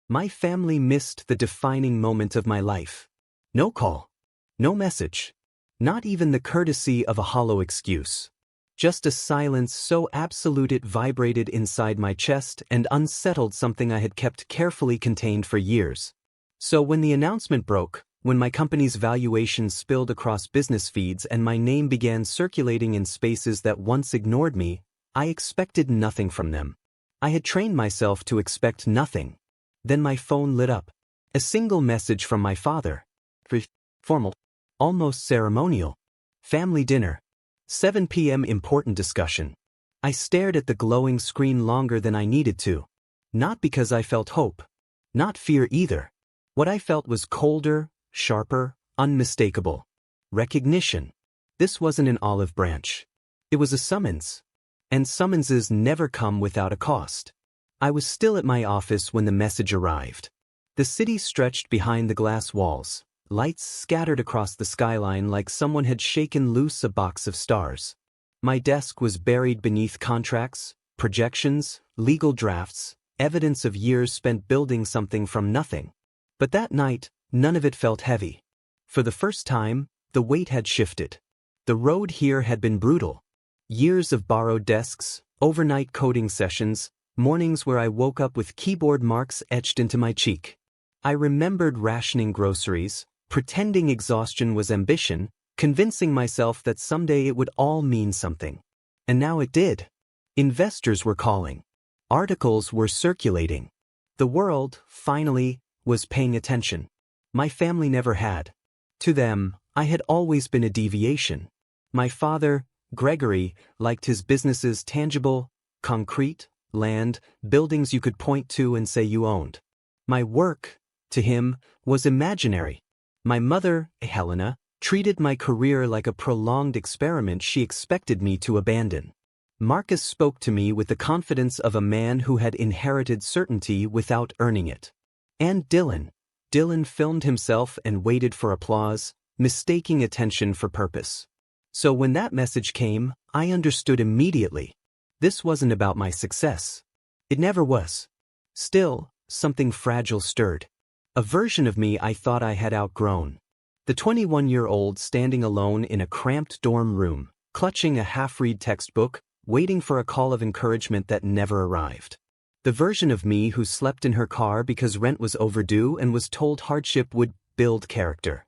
My family missed the defining moment of my life. No call. No message. Not even the courtesy of a hollow excuse. Just a silence so absolute it vibrated inside my chest and unsettled something I had kept carefully contained for years. So when the announcement broke, when my company's valuation spilled across business feeds and my name began circulating in spaces that once ignored me, I expected nothing from them. I had trained myself to expect nothing. Then my phone lit up. A single message from my father. Formal. Almost ceremonial. Family dinner. 7 p.m. important discussion. I stared at the glowing screen longer than I needed to. Not because I felt hope. Not fear either. What I felt was colder, sharper, unmistakable. Recognition. This wasn't an olive branch. It was a summons. And summonses never come without a cost. I was still at my office when the message arrived. The city stretched behind the glass walls. Lights scattered across the skyline like someone had shaken loose a box of stars. My desk was buried beneath contracts, projections, legal drafts, evidence of years spent building something from nothing. But that night, none of it felt heavy. For the first time, the weight had shifted. The road here had been brutal. Years of borrowed desks, overnight coding sessions, mornings where I woke up with keyboard marks etched into my cheek. I remembered rationing groceries, pretending exhaustion was ambition, convincing myself that someday it would all mean something. And now it did. Investors were calling. Articles were circulating. The world, finally, was paying attention. My family never had. To them, I had always been a deviation. My father, Gregory, liked his businesses tangible, concrete, land, buildings you could point to and say you owned. My work, to him, was imaginary. My mother, Helena, treated my career like a prolonged experiment she expected me to abandon. Marcus spoke to me with the confidence of a man who had inherited certainty without earning it. And Dylan filmed himself and waited for applause, mistaking attention for purpose. So when that message came, I understood immediately. This wasn't about my success. It never was. Still, something fragile stirred. A version of me I thought I had outgrown. The 21-year-old standing alone in a cramped dorm room, clutching a half-read textbook, waiting for a call of encouragement that never arrived. The version of me who slept in her car because rent was overdue and was told hardship would build character.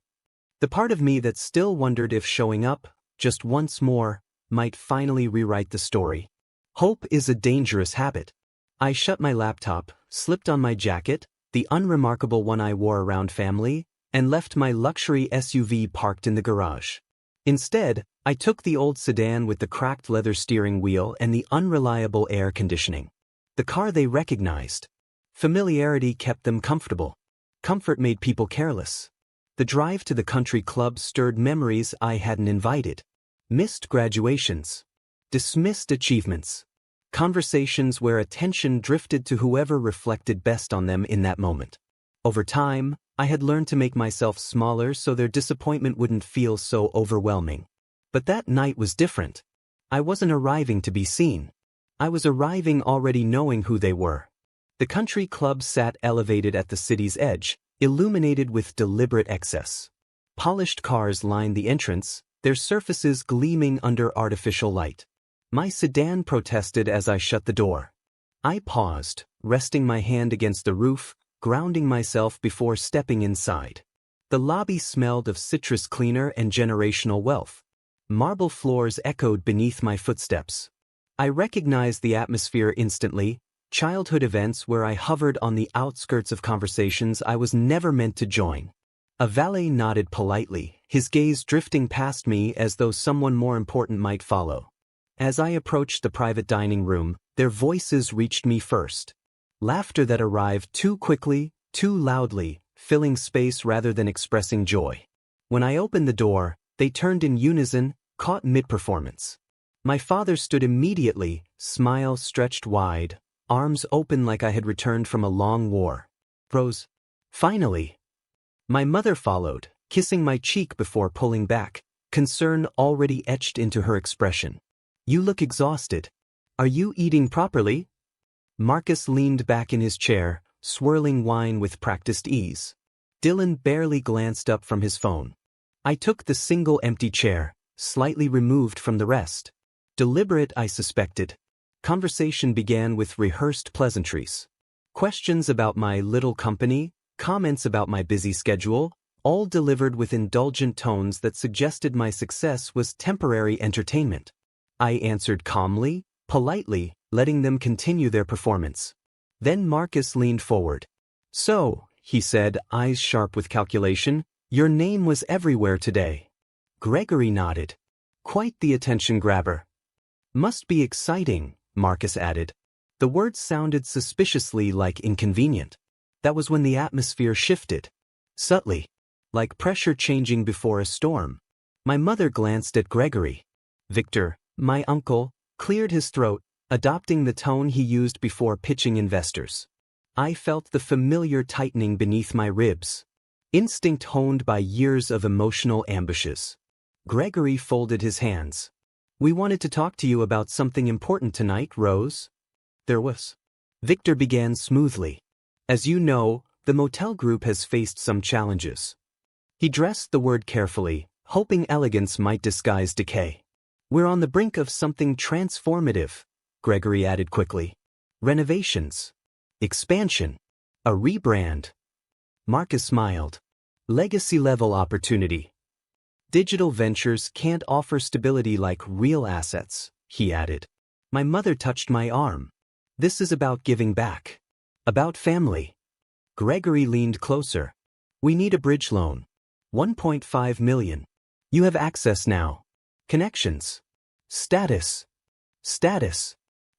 The part of me that still wondered if showing up, just once more, might finally rewrite the story. Hope is a dangerous habit. I shut my laptop, slipped on my jacket, the unremarkable one I wore around family, and left my luxury SUV parked in the garage. Instead, I took the old sedan with the cracked leather steering wheel and the unreliable air conditioning. The car they recognized. Familiarity kept them comfortable. Comfort made people careless. The drive to the country club stirred memories I hadn't invited. Missed graduations. Dismissed achievements. Conversations where attention drifted to whoever reflected best on them in that moment. Over time, I had learned to make myself smaller so their disappointment wouldn't feel so overwhelming. But that night was different. I wasn't arriving to be seen. I was arriving already knowing who they were. The country club sat elevated at the city's edge, illuminated with deliberate excess. Polished cars lined the entrance, their surfaces gleaming under artificial light. My sedan protested as I shut the door. I paused, resting my hand against the roof, grounding myself before stepping inside. The lobby smelled of citrus cleaner and generational wealth. Marble floors echoed beneath my footsteps. I recognized the atmosphere instantly, childhood events where I hovered on the outskirts of conversations I was never meant to join. A valet nodded politely, his gaze drifting past me as though someone more important might follow. As I approached the private dining room, their voices reached me first. Laughter that arrived too quickly, too loudly, filling space rather than expressing joy. When I opened the door, they turned in unison, caught mid-performance. My father stood immediately, smile stretched wide, arms open like I had returned from a long war. Rose. Finally. My mother followed, kissing my cheek before pulling back, concern already etched into her expression. You look exhausted. Are you eating properly? Marcus leaned back in his chair, swirling wine with practiced ease. Dylan barely glanced up from his phone. I took the single empty chair, slightly removed from the rest. Deliberate, I suspected. Conversation began with rehearsed pleasantries. Questions about my little company, comments about my busy schedule, all delivered with indulgent tones that suggested my success was temporary entertainment. I answered calmly, politely, letting them continue their performance. Then Marcus leaned forward. "So," he said, eyes sharp with calculation, "your name was everywhere today." Gregory nodded. "Quite the attention grabber." "Must be exciting," Marcus added. The words sounded suspiciously like inconvenient. That was when the atmosphere shifted. Subtly. Like pressure changing before a storm. My mother glanced at Gregory. Victor, my uncle, cleared his throat, adopting the tone he used before pitching investors. I felt the familiar tightening beneath my ribs. Instinct honed by years of emotional ambushes. Gregory folded his hands. "We wanted to talk to you about something important tonight, Rose." There was. Victor began smoothly. "As you know, the motel group has faced some challenges." He dressed the word carefully, hoping elegance might disguise decay. "We're on the brink of something transformative," Gregory added quickly. "Renovations. Expansion. A rebrand." Marcus smiled. "Legacy-level opportunity. Digital ventures can't offer stability like real assets," he added. My mother touched my arm. "This is about giving back. About family." Gregory leaned closer. "We need a bridge loan. 1.5 million. You have access now. Connections. Status. Status.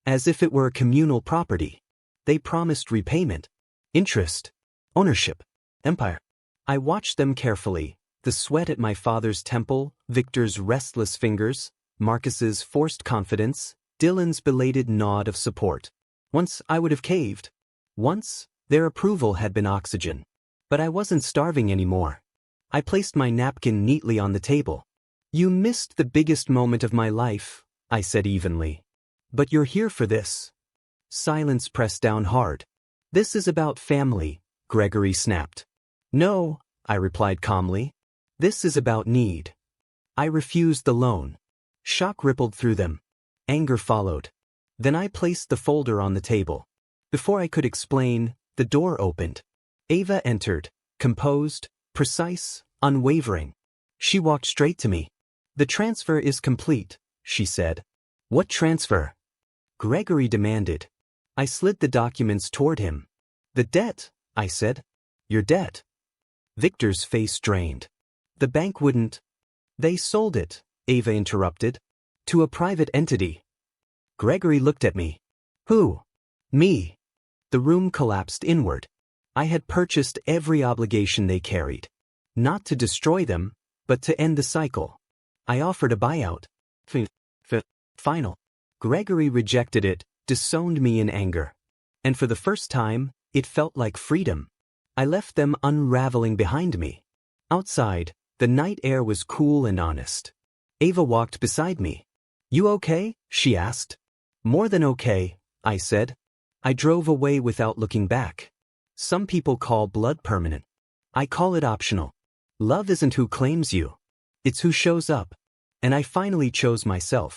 As if it were a communal property. They promised repayment. Interest. Ownership. Empire." I watched them carefully, the sweat at my father's temple, Victor's restless fingers, Marcus's forced confidence, Dylan's belated nod of support. Once I would have caved. Once, their approval had been oxygen. But I wasn't starving anymore. I placed my napkin neatly on the table. "You missed the biggest moment of my life," I said evenly. "But you're here for this." Silence pressed down hard. "This is about family," Gregory snapped. "No," I replied calmly. "This is about need." I refused the loan. Shock rippled through them. Anger followed. Then I placed the folder on the table. Before I could explain, the door opened. Ava entered, composed, precise, unwavering. She walked straight to me. "The transfer is complete," she said. "What transfer?" Gregory demanded. I slid the documents toward him. "The debt," I said. "Your debt." Victor's face drained. "The bank wouldn't." "They sold it," Ava interrupted. "To a private entity." Gregory looked at me. "Who?" "Me." The room collapsed inward. I had purchased every obligation they carried. Not to destroy them, but to end the cycle. I offered a buyout. Final. Gregory rejected it, disowned me in anger. And for the first time, it felt like freedom. I left them unraveling behind me. Outside, the night air was cool and honest. Ava walked beside me. "You okay?" she asked. "More than okay," I said. I drove away without looking back. Some people call blood permanent. I call it optional. Love isn't who claims you. It's who shows up. And I finally chose myself.